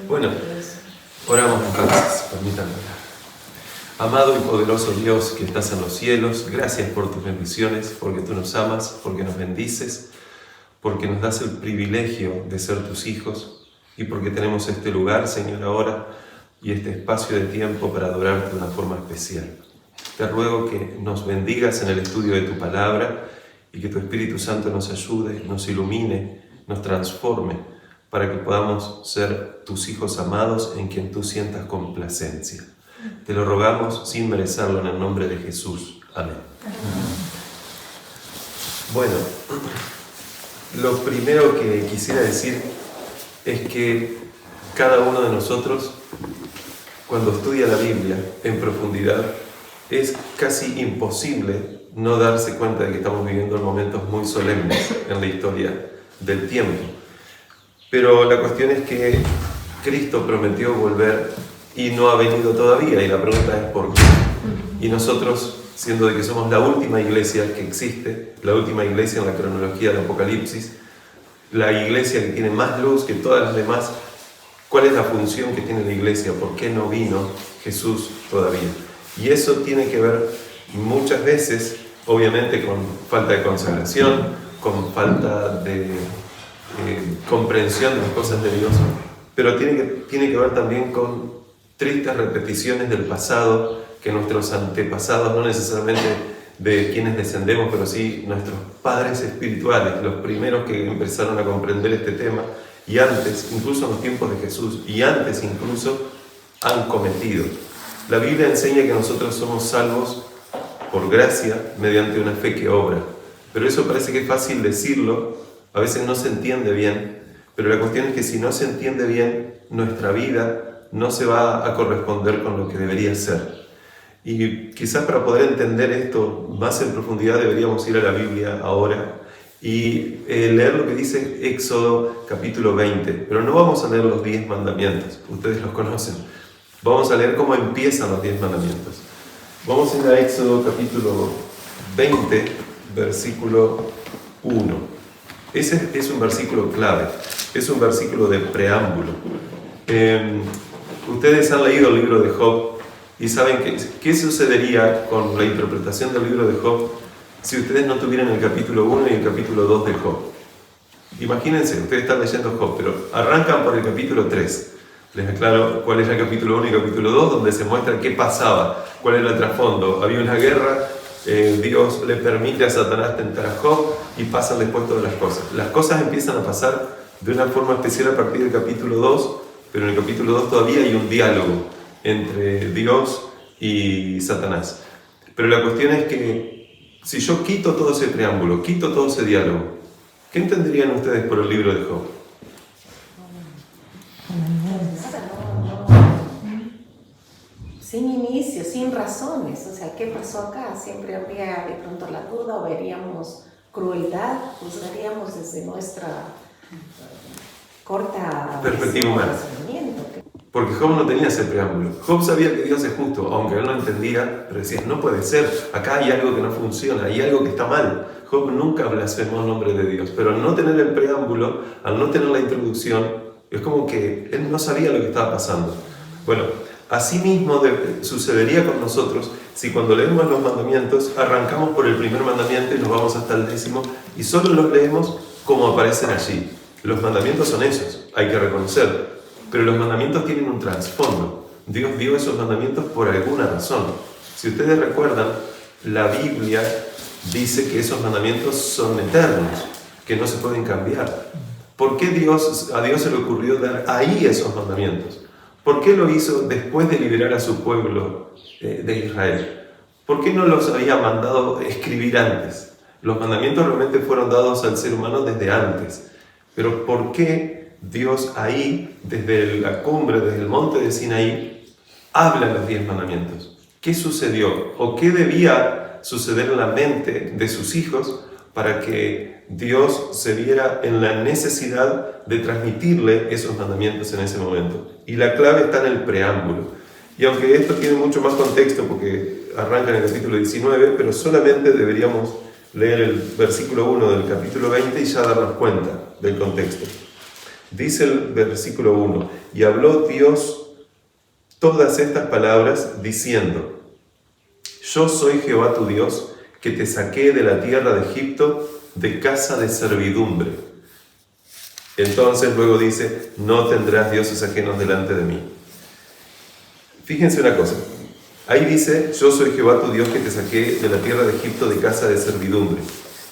Bueno, oramos entonces, permítanme. Amado y poderoso Dios que estás en los cielos, gracias por tus bendiciones, porque tú nos amas, porque nos bendices, porque nos das el privilegio de ser tus hijos y porque tenemos este lugar, Señor, ahora y este espacio de tiempo para adorarte de una forma especial. Te ruego que nos bendigas en el estudio de tu palabra y que tu Espíritu Santo nos ayude, nos ilumine, nos transforme, para que podamos ser tus hijos amados en quien tú sientas complacencia. Te lo rogamos sin merecerlo en el nombre de Jesús. Amén. Bueno, lo primero que quisiera decir es que cada uno de nosotros, cuando estudia la Biblia en profundidad, es casi imposible no darse cuenta de que estamos viviendo momentos muy solemnes en la historia del tiempo. Pero la cuestión es que Cristo prometió volver y no ha venido todavía, y la pregunta es ¿por qué? Y nosotros, siendo de que somos la última iglesia que existe, la última iglesia en la cronología del Apocalipsis, la iglesia que tiene más luz que todas las demás, ¿cuál es la función que tiene la iglesia? ¿Por qué no vino Jesús todavía? Y eso tiene que ver muchas veces, obviamente, con falta de consagración, con falta de comprensión de las cosas de Dios, pero tiene que ver también con tristes repeticiones del pasado que nuestros antepasados, no necesariamente de quienes descendemos, pero sí nuestros padres espirituales, los primeros que empezaron a comprender este tema, y antes, incluso en los tiempos de Jesús, y antes incluso, han cometido. La Biblia enseña que nosotros somos salvos por gracia mediante una fe que obra, pero eso parece que es fácil decirlo. A veces no se entiende bien, pero la cuestión es que si no se entiende bien, nuestra vida no se va a corresponder con lo que debería ser. Y quizás para poder entender esto más en profundidad deberíamos ir a la Biblia ahora y leer lo que dice Éxodo capítulo 20. Pero no vamos a leer los 10 mandamientos, ustedes los conocen. Vamos a leer cómo empiezan los 10 mandamientos. Vamos a ir a Éxodo capítulo 20, versículo 1. Ese es un versículo clave, es un versículo de preámbulo. Ustedes han leído el libro de Job y saben qué sucedería con la interpretación del libro de Job si ustedes no tuvieran el capítulo 1 y el capítulo 2 de Job. Imagínense, ustedes están leyendo Job, pero arrancan por el capítulo 3. Les aclaro cuál es el capítulo 1 y el capítulo 2, donde se muestra qué pasaba, cuál era el trasfondo. Había una guerra. Dios le permite a Satanás tentar a Job y pasan después todas las cosas. Las cosas empiezan a pasar de una forma especial a partir del capítulo 2, pero en el capítulo 2 todavía hay un diálogo entre Dios y Satanás. Pero la cuestión es que si yo quito todo ese preámbulo, quito todo ese diálogo, ¿qué entenderían ustedes por el libro de Job? Sin inicio, sin razones, o sea, ¿qué pasó acá? Siempre habría de pronto la duda, o veríamos crueldad, juzgaríamos desde nuestra corta perspectiva humana. Porque Job no tenía ese preámbulo. Job sabía que Dios es justo, aunque él no entendía, pero decía, no puede ser, acá hay algo que no funciona, hay algo que está mal. Job nunca blasfemó el nombre de Dios, pero al no tener el preámbulo, al no tener la introducción, es como que él no sabía lo que estaba pasando. Bueno, asimismo sucedería con nosotros si cuando leemos los mandamientos arrancamos por el primer mandamiento y nos vamos hasta el 10º y solo los leemos como aparecen allí. Los mandamientos son esos, hay que reconocer, pero los mandamientos tienen un trasfondo. Dios dio esos mandamientos por alguna razón. Si ustedes recuerdan, la Biblia dice que esos mandamientos son eternos, que no se pueden cambiar. ¿Por qué a Dios se le ocurrió dar ahí esos mandamientos? ¿Por qué lo hizo después de liberar a su pueblo de Israel? ¿Por qué no los había mandado escribir antes? Los mandamientos realmente fueron dados al ser humano desde antes. Pero ¿por qué Dios ahí, desde la cumbre, desde el monte de Sinaí, habla los 10 mandamientos? ¿Qué sucedió? ¿O qué debía suceder en la mente de sus hijos para que Dios se viera en la necesidad de transmitirle esos mandamientos en ese momento? Y la clave está en el preámbulo. Y aunque esto tiene mucho más contexto porque arranca en el capítulo 19, pero solamente deberíamos leer el versículo 1 del capítulo 20 y ya darnos cuenta del contexto. Dice el versículo 1, y habló Dios todas estas palabras diciendo, yo soy Jehová tu Dios, que te saqué de la tierra de Egipto, de casa de servidumbre. Entonces luego dice, no tendrás dioses ajenos delante de mí. Fíjense una cosa, ahí dice, yo soy Jehová tu Dios que te saqué de la tierra de Egipto de casa de servidumbre.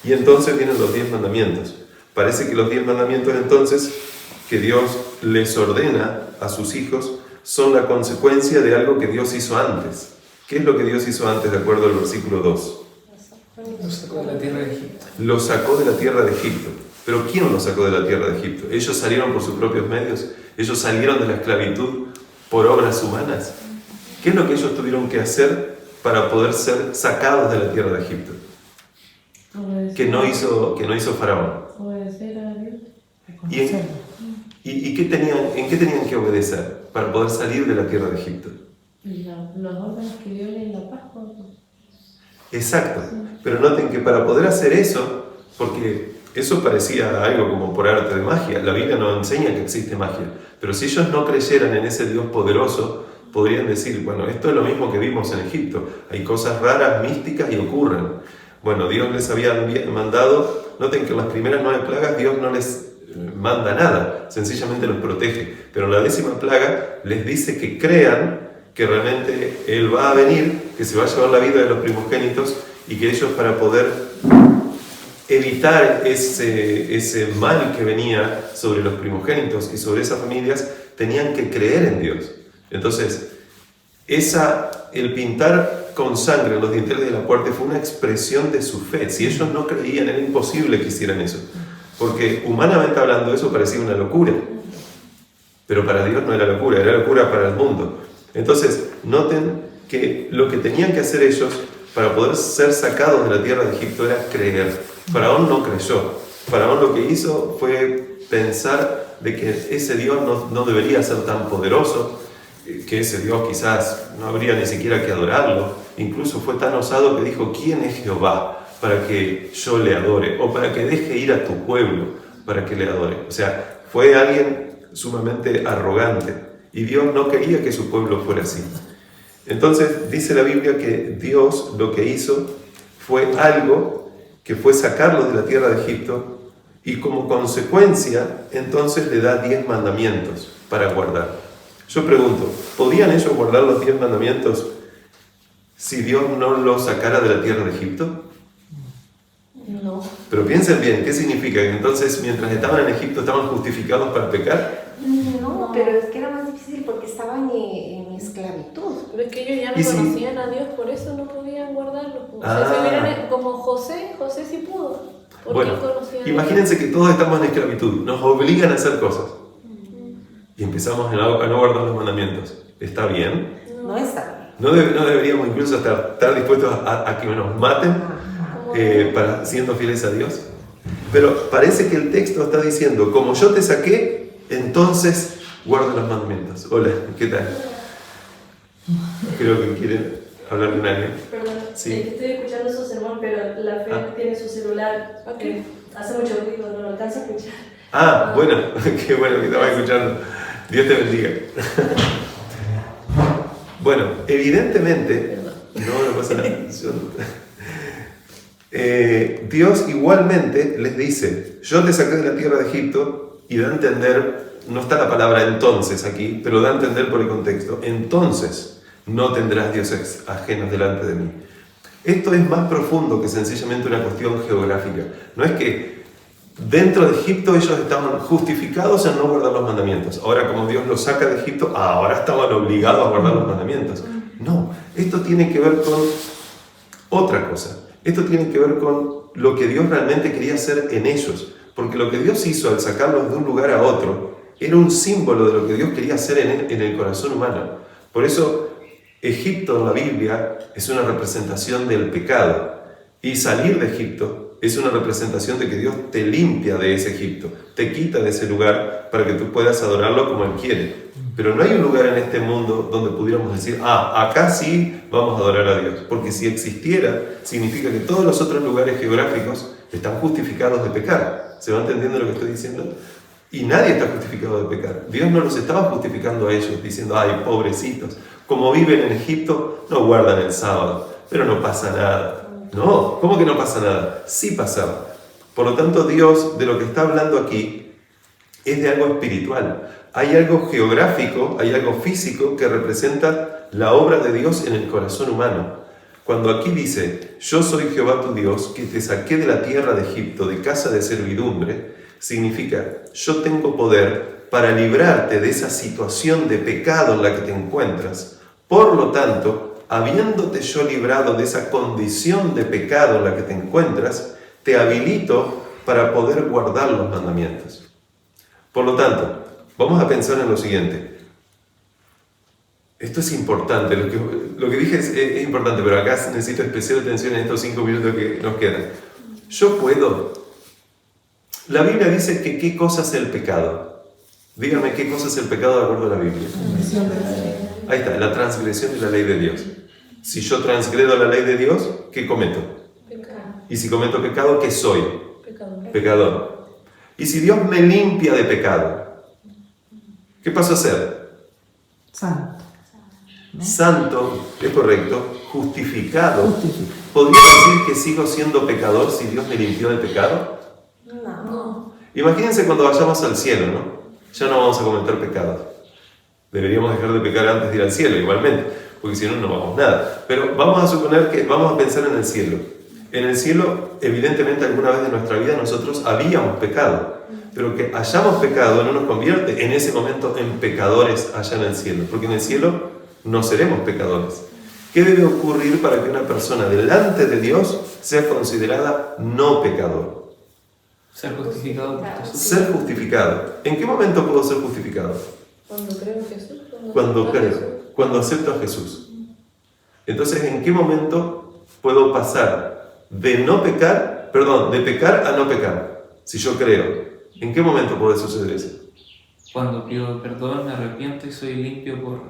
Y entonces vienen los 10 mandamientos. Parece que los 10 mandamientos entonces, que Dios les ordena a sus hijos, son la consecuencia de algo que Dios hizo antes. ¿Qué es lo que Dios hizo antes de acuerdo al versículo 2? Lo sacó de la tierra de Egipto. Lo sacó de la tierra de Egipto. ¿Pero quién lo sacó de la tierra de Egipto? ¿Ellos salieron por sus propios medios? ¿Ellos salieron de la esclavitud por obras humanas? ¿Qué es lo que ellos tuvieron que hacer para poder ser sacados de la tierra de Egipto? Que no hizo Faraón. Obedecer a Dios. ¿Y en qué tenían que obedecer para poder salir de la tierra de Egipto? Los órdenes que dio en la Pascua. Exacto. Pero noten que para poder hacer eso, porque eso parecía algo como por arte de magia, la Biblia no enseña que existe magia, pero si ellos no creyeran en ese Dios poderoso, podrían decir, bueno, esto es lo mismo que vimos en Egipto, hay cosas raras, místicas y ocurren. Bueno, Dios les había mandado, noten que en las primeras 9 plagas Dios no les manda nada, sencillamente los protege, pero en la 10ª plaga les dice que crean que realmente Él va a venir, que se va a llevar la vida de los primogénitos y que ellos para poder evitar ese mal que venía sobre los primogénitos y sobre esas familias, tenían que creer en Dios. Entonces, el pintar con sangre en los dinteles de la puerta fue una expresión de su fe. Si ellos no creían, era imposible que hicieran eso. Porque humanamente hablando eso parecía una locura. Pero para Dios no era locura para el mundo. Entonces, noten que lo que tenían que hacer ellos para poder ser sacados de la tierra de Egipto era creer. Faraón no creyó. Faraón lo que hizo fue pensar de que ese Dios no debería ser tan poderoso, que ese Dios quizás no habría ni siquiera que adorarlo. Incluso fue tan osado que dijo, ¿quién es Jehová para que yo le adore? O para que deje ir a tu pueblo para que le adore. O sea, fue alguien sumamente arrogante y Dios no quería que su pueblo fuera así. Entonces dice la Biblia que Dios lo que hizo fue algo que fue sacarlos de la tierra de Egipto y como consecuencia entonces le da 10 mandamientos para guardar. Yo pregunto, ¿podían ellos guardar los 10 mandamientos si Dios no los sacara de la tierra de Egipto? No. Pero piensen bien, ¿qué significa? ¿Que entonces mientras estaban en Egipto estaban justificados para pecar? No, pero es que era más difícil porque estaban en esclavitud. Pero es que ellos ya no conocían a Dios, por eso no podían guardarlo. O sea, si hubieran, como José sí pudo. Bueno, imagínense que todos estamos en esclavitud, nos obligan a hacer cosas. Y empezamos a no guardar los mandamientos. ¿Está bien? No está bien. ¿No deberíamos incluso estar dispuestos a que nos maten siendo fieles a Dios? Pero parece que el texto está diciendo, como yo te saqué, entonces guarda los mandamientos. Hola, ¿qué tal? Creo que quieren hablar con alguien. Perdón, Sí. estoy escuchando su sermón, pero la fe tiene su celular. Hace mucho ruido, no lo alcanzo a escuchar. Bueno, qué bueno que estaba escuchando. Dios te bendiga. Bueno, evidentemente, no pasa nada. Dios igualmente les dice, yo te saqué de la tierra de Egipto, y da a entender, no está la palabra entonces aquí, pero da a entender por el contexto, entonces no tendrás dioses ajenos delante de mí. Esto es más profundo que sencillamente una cuestión geográfica. No es que dentro de Egipto ellos estaban justificados en no guardar los mandamientos. Ahora, como Dios los saca de Egipto, ahora estaban obligados a guardar los mandamientos. No, esto tiene que ver con otra cosa. Esto tiene que ver con lo que Dios realmente quería hacer en ellos. Porque lo que Dios hizo al sacarlos de un lugar a otro era un símbolo de lo que Dios quería hacer en el corazón humano. Por eso, Egipto en la Biblia es una representación del pecado. Y salir de Egipto es una representación de que Dios te limpia de ese Egipto, te quita de ese lugar para que tú puedas adorarlo como Él quiere. Pero no hay un lugar en este mundo donde pudiéramos decir, acá sí vamos a adorar a Dios. Porque si existiera, significa que todos los otros lugares geográficos están justificados de pecar. ¿Se va entendiendo lo que estoy diciendo? Y nadie está justificado de pecar. Dios no los estaba justificando a ellos, diciendo, ay, pobrecitos, como viven en Egipto, no guardan el sábado, pero no pasa nada. No, ¿cómo que no pasa nada? Sí pasaba. Por lo tanto, Dios, de lo que está hablando aquí, es de algo espiritual. Hay algo geográfico, hay algo físico que representa la obra de Dios en el corazón humano. Cuando aquí dice, yo soy Jehová tu Dios, que te saqué de la tierra de Egipto, de casa de servidumbre, significa, yo tengo poder para librarte de esa situación de pecado en la que te encuentras. Por lo tanto, habiéndote yo librado de esa condición de pecado en la que te encuentras, te habilito para poder guardar los mandamientos. Por lo tanto, vamos a pensar en lo siguiente. Esto es importante, lo que dije es importante, pero acá necesito especial atención en estos 5 minutos que nos quedan. Yo puedo. La Biblia dice que ¿qué cosa es el pecado? Díganme, ¿qué cosa es el pecado de acuerdo a la Biblia? Ahí está, la transgresión de la ley de Dios. Si yo transgredo la ley de Dios, ¿qué cometo? Pecado. Y si cometo pecado, ¿qué soy? Pecador. Pecador. Y si Dios me limpia de pecado, ¿qué paso a ser? Santo. Santo, es correcto, justificado. ¿Podría decir que sigo siendo pecador si Dios me limpió de pecado? No. Imagínense cuando vayamos al cielo, ¿no? Ya no vamos a cometer pecados. Deberíamos dejar de pecar antes de ir al cielo, igualmente, porque si no, no vamos nada. Pero vamos a suponer que vamos a pensar en el cielo. En el cielo, evidentemente, alguna vez de nuestra vida nosotros habíamos pecado. Pero que hayamos pecado no nos convierte en ese momento en pecadores allá en el cielo, porque en el cielo no seremos pecadores. ¿Qué debe ocurrir para que una persona delante de Dios sea considerada no pecador? Ser justificado por Jesús. Ser justificado. ¿En qué momento puedo ser justificado? Cuando creo en Jesús. Cuando creo, cuando acepto a Jesús. Entonces, ¿en qué momento puedo pasar de no pecar, de pecar a no pecar? Si yo creo, ¿en qué momento puede suceder eso? Cuando pido perdón, me arrepiento y soy limpio por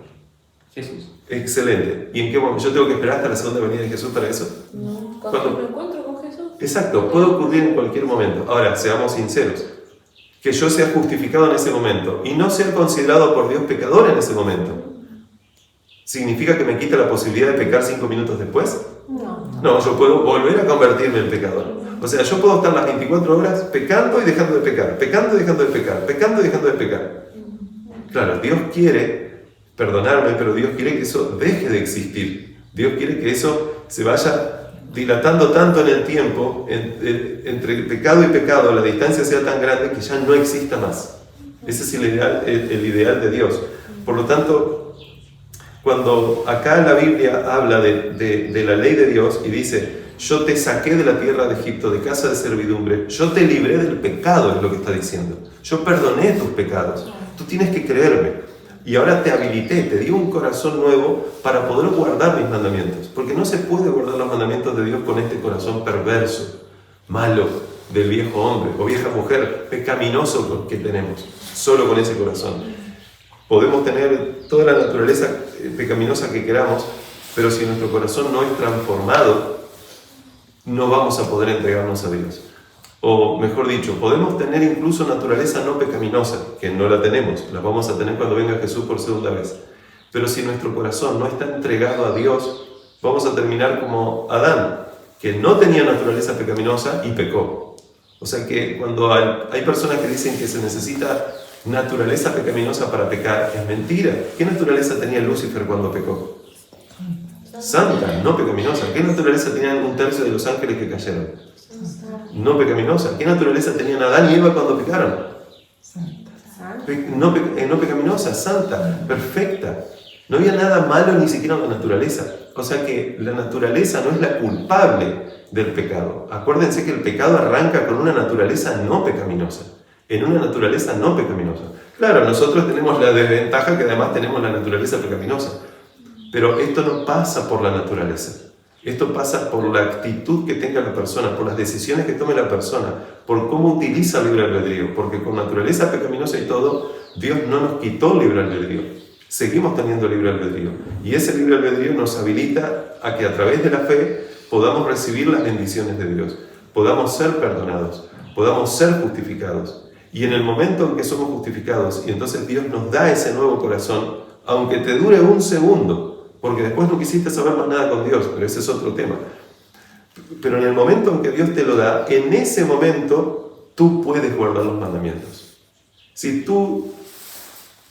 Jesús. Excelente. ¿Y en qué momento? ¿Yo tengo que esperar hasta la segunda venida de Jesús para eso? No, cuando me encuentro con Jesús. Exacto, puede ocurrir en cualquier momento. Ahora, seamos sinceros. Que yo sea justificado en ese momento y no ser considerado por Dios pecador en ese momento, ¿significa que me quita la posibilidad de pecar 5 minutos después? No, yo puedo volver a convertirme en pecador. O sea, yo puedo estar las 24 horas pecando y dejando de pecar, pecando y dejando de pecar, pecando y dejando de pecar. Claro, Dios quiere perdonarme, pero Dios quiere que eso deje de existir. Dios quiere que eso se vaya dilatando tanto en el tiempo, entre pecado y pecado, la distancia sea tan grande que ya no exista más. Ese es el ideal de Dios. Por lo tanto, cuando acá la Biblia habla de la ley de Dios y dice, yo te saqué de la tierra de Egipto, de casa de servidumbre, yo te libré del pecado, es lo que está diciendo. Yo perdoné tus pecados. Tú tienes que creerme. Y ahora te habilité, te di un corazón nuevo para poder guardar mis mandamientos. Porque no se puede guardar los mandamientos de Dios con este corazón perverso, malo, del viejo hombre o vieja mujer, pecaminoso que tenemos, solo con ese corazón. Podemos tener toda la naturaleza pecaminosa que queramos, pero si nuestro corazón no es transformado, no vamos a poder entregarnos a Dios. O mejor dicho, podemos tener incluso naturaleza no pecaminosa, que no la tenemos, la vamos a tener cuando venga Jesús por segunda vez. Pero si nuestro corazón no está entregado a Dios, vamos a terminar como Adán, que no tenía naturaleza pecaminosa y pecó. O sea que cuando hay personas que dicen que se necesita naturaleza pecaminosa para pecar, es mentira. ¿Qué naturaleza tenía Lucifer cuando pecó? Santa, no pecaminosa. ¿Qué naturaleza tenían 1/3 de los ángeles que cayeron? No pecaminosa. ¿Qué naturaleza tenían Adán y Eva cuando pecaron? No pecaminosa, santa, perfecta. No había nada malo ni siquiera en la naturaleza. O sea que la naturaleza no es la culpable del pecado. Acuérdense que el pecado arranca con una naturaleza no pecaminosa. En una naturaleza no pecaminosa. Claro, nosotros tenemos la desventaja que además tenemos la naturaleza pecaminosa. Pero esto no pasa por la naturaleza. Esto pasa por la actitud que tenga la persona, por las decisiones que tome la persona, por cómo utiliza el libre albedrío. Porque con naturaleza pecaminosa y todo, Dios no nos quitó el libre albedrío. Seguimos teniendo libre albedrío. Y ese libre albedrío nos habilita a que a través de la fe podamos recibir las bendiciones de Dios, podamos ser perdonados, podamos ser justificados. Y en el momento en que somos justificados, y entonces Dios nos da ese nuevo corazón, aunque te dure un segundo, porque después no quisiste saber más nada con Dios, pero ese es otro tema. Pero en el momento en que Dios te lo da, en ese momento tú puedes guardar los mandamientos. Si tú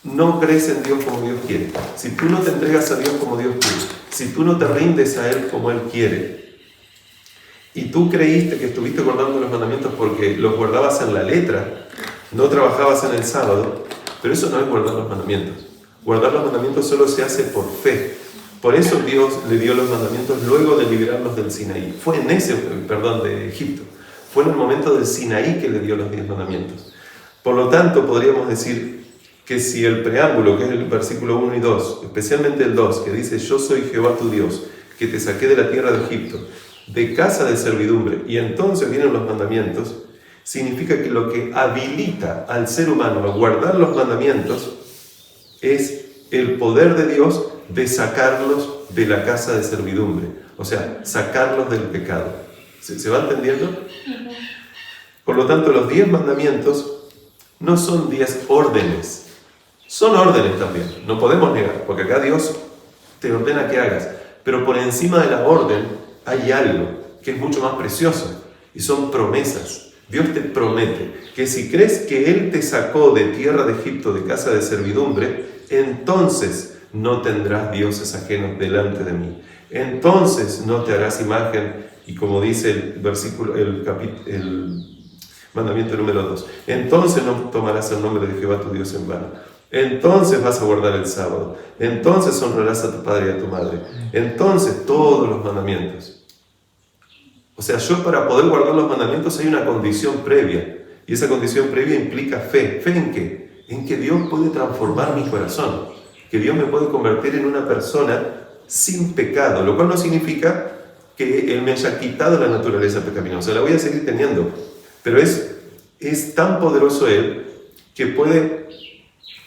no crees en Dios como Dios quiere, si tú no te entregas a Dios como Dios quiere, si tú no te rindes a Él como Él quiere, y tú creíste que estuviste guardando los mandamientos porque los guardabas en la letra, no trabajabas en el sábado, pero eso no es guardar los mandamientos. Guardar los mandamientos solo se hace por fe. Por eso Dios le dio los mandamientos luego de liberarlos del Sinaí. Fue en de Egipto. Fue en el momento del Sinaí que le dio los 10 mandamientos. Por lo tanto, podríamos decir que si el preámbulo, que es el versículo 1 y 2, especialmente el 2, que dice: yo soy Jehová tu Dios, que te saqué de la tierra de Egipto, de casa de servidumbre, y entonces vienen los mandamientos, significa que lo que habilita al ser humano a guardar los mandamientos es el poder de Dios de sacarlos de la casa de servidumbre, o sea, sacarlos del pecado. ¿Se va entendiendo? Por lo tanto, los 10 mandamientos no son 10 órdenes, son órdenes también, no podemos negar, porque acá Dios te ordena que hagas, pero por encima de la orden hay algo que es mucho más precioso, y son promesas. Dios te promete que si crees que Él te sacó de tierra de Egipto, de casa de servidumbre, entonces no tendrás dioses ajenos delante de mí. Entonces no te harás imagen, y como dice el mandamiento número 2, entonces no tomarás el nombre de Jehová tu Dios en vano. Entonces vas a guardar el sábado. Entonces honrarás a tu padre y a tu madre. Entonces todos los mandamientos. O sea, yo para poder guardar los mandamientos hay una condición previa. Y esa condición previa implica fe. ¿Fe en qué? En que Dios puede transformar mi corazón. Que Dios me puede convertir en una persona sin pecado. Lo cual no significa que Él me haya quitado la naturaleza pecaminosa. La voy a seguir teniendo. Pero es tan poderoso Él que puede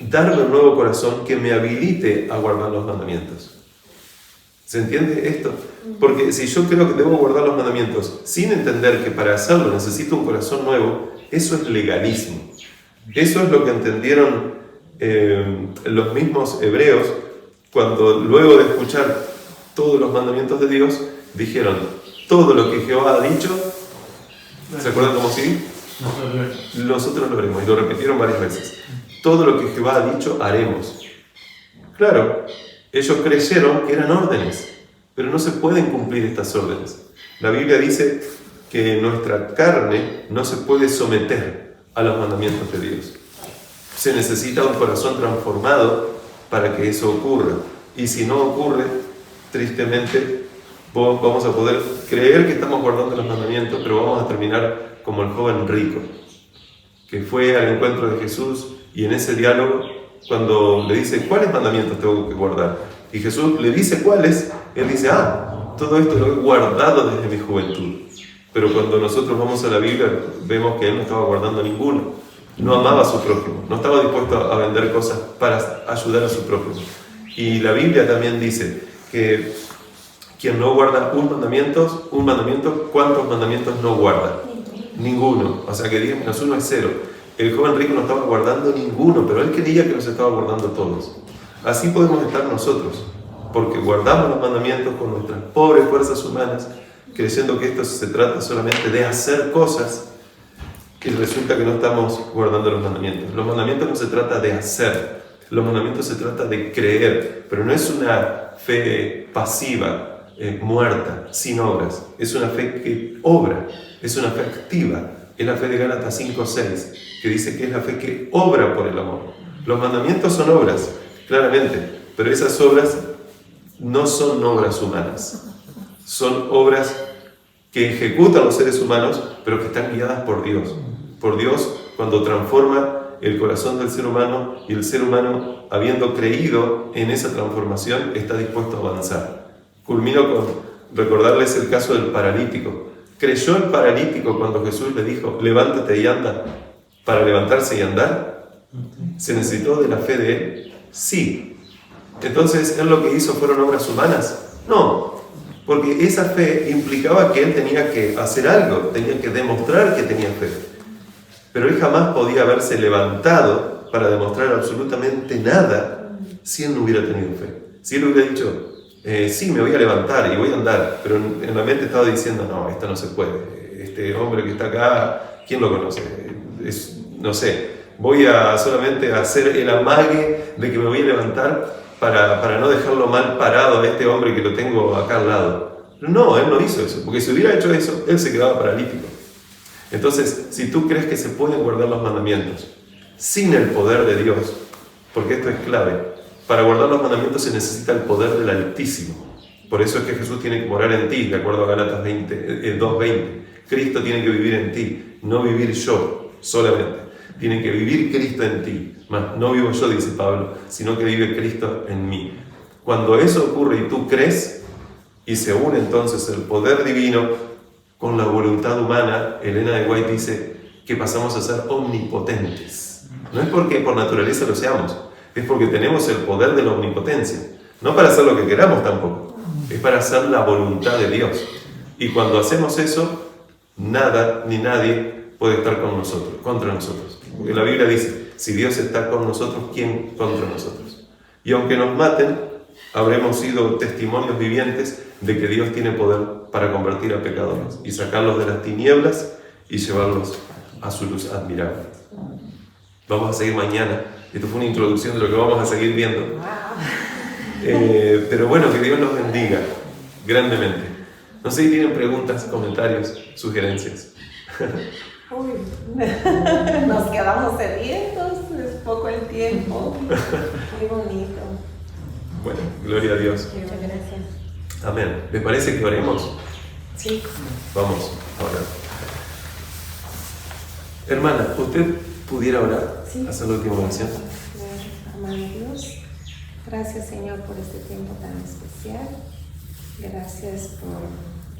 darme un nuevo corazón que me habilite a guardar los mandamientos. ¿Se entiende esto? Porque si yo creo que debo guardar los mandamientos sin entender que para hacerlo necesito un corazón nuevo, eso es legalismo. Eso es lo que entendieron los mismos hebreos cuando luego de escuchar todos los mandamientos de Dios, dijeron: todo lo que Jehová ha dicho, ¿se acuerdan cómo sigue? Nosotros lo haremos, y lo repitieron varias veces. Todo lo que Jehová ha dicho, haremos. Claro, ellos creyeron que eran órdenes, pero no se pueden cumplir estas órdenes. La Biblia dice que nuestra carne no se puede someter a los mandamientos de Dios. Se necesita un corazón transformado para que eso ocurra. Y si no ocurre, tristemente, vamos a poder creer que estamos guardando los mandamientos, pero vamos a terminar como el joven rico, que fue al encuentro de Jesús, y en ese diálogo, cuando le dice: ¿cuáles mandamientos tengo que guardar? Y Jesús le dice cuáles, él dice: todo esto lo he guardado desde mi juventud. Pero cuando nosotros vamos a la Biblia, vemos que él no estaba guardando ninguno. No amaba a su prójimo, no estaba dispuesto a vender cosas para ayudar a su prójimo. Y la Biblia también dice que quien no guarda un mandamiento, ¿cuántos mandamientos no guarda? Ninguno. O sea que 10 menos 1 es 0. El joven rico no estaba guardando ninguno, pero él creía que los estaba guardando todos. Así podemos estar nosotros, porque guardamos los mandamientos con nuestras pobres fuerzas humanas, creyendo que esto se trata solamente de hacer cosas, y resulta que no estamos guardando los mandamientos. Los mandamientos no se trata de hacer, los mandamientos se trata de creer, pero no es una fe pasiva, muerta, sin obras. Es una fe que obra, es una fe activa. Es la fe de Gálatas 5:6, que dice que es la fe que obra por el amor. Los mandamientos son obras, claramente, pero esas obras no son obras humanas. Son obras que ejecutan los seres humanos, pero que están guiadas por Dios. Por Dios, cuando transforma el corazón del ser humano, y el ser humano, habiendo creído en esa transformación, está dispuesto a avanzar. Culmino con recordarles el caso del paralítico. ¿Creyó el paralítico cuando Jesús le dijo: levántate y anda? Para levantarse y andar, ¿se necesitó de la fe de él? Sí. Entonces, ¿él lo que hizo fueron obras humanas? No, porque esa fe implicaba que él tenía que hacer algo, tenía que demostrar que tenía fe. Pero él jamás podía haberse levantado para demostrar absolutamente nada si él no hubiera tenido fe. Si él hubiera dicho, sí, me voy a levantar y voy a andar, pero en la mente estaba diciendo, no, esto no se puede. Este hombre que está acá, ¿quién lo conoce? No sé, voy a solamente hacer el amague de que me voy a levantar para no dejarlo mal parado a este hombre que lo tengo acá al lado. No, él no hizo eso, porque si hubiera hecho eso, él se quedaba paralítico. Entonces, si tú crees que se pueden guardar los mandamientos sin el poder de Dios, porque esto es clave, para guardar los mandamientos se necesita el poder del Altísimo. Por eso es que Jesús tiene que morar en ti, de acuerdo a Gálatas 2:20. Cristo tiene que vivir en ti, no vivir yo solamente. Tiene que vivir Cristo en ti. Más, no vivo yo, dice Pablo, sino que vive Cristo en mí. Cuando eso ocurre y tú crees, y se une entonces el poder divino con la voluntad humana, Elena de White dice que pasamos a ser omnipotentes. No es porque por naturaleza lo seamos, es porque tenemos el poder de la omnipotencia. No para hacer lo que queramos tampoco, es para hacer la voluntad de Dios. Y cuando hacemos eso, nada ni nadie puede estar contra nosotros. Porque la Biblia dice, si Dios está con nosotros, ¿quién contra nosotros? Y aunque nos maten, habremos sido testimonios vivientes de que Dios tiene poder para convertir a pecadores y sacarlos de las tinieblas y llevarlos a su luz admirable. Vamos a seguir mañana. Esto fue una introducción de lo que vamos a seguir viendo. Pero bueno, que Dios los bendiga grandemente. No sé si tienen preguntas, comentarios, sugerencias. Uy, nos quedamos sedientos, es poco el tiempo. Muy bonito. Bueno, gloria a Dios. Muchas gracias. Amén. ¿Les parece que oremos? Sí. Vamos a orar. Hermana, ¿usted pudiera orar? Sí. Hacer la última oración. Amado Dios, gracias Señor por este tiempo tan especial. Gracias por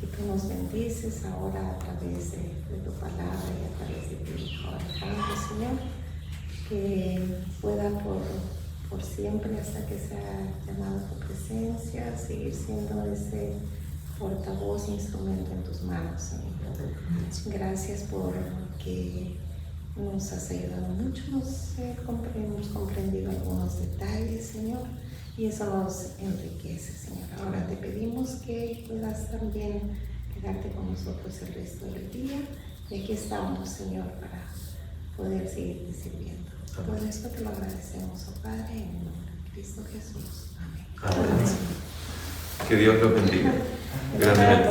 que tú nos bendices ahora a través de tu palabra y a través de tu Hijo Alejandro, Señor. Que pueda por siempre, hasta que sea llamado a tu presencia, seguir siendo ese portavoz, instrumento en tus manos, Señor. Gracias por que nos has ayudado mucho, hemos comprendido algunos detalles, Señor, y eso nos enriquece, Señor. Ahora te pedimos que puedas también quedarte con nosotros el resto del día, y aquí estamos, Señor, para poder seguirte sirviendo. Todo esto te lo agradecemos, oh Padre, en el nombre de Cristo Jesús. Amén. Amén. Que Dios los bendiga grandemente.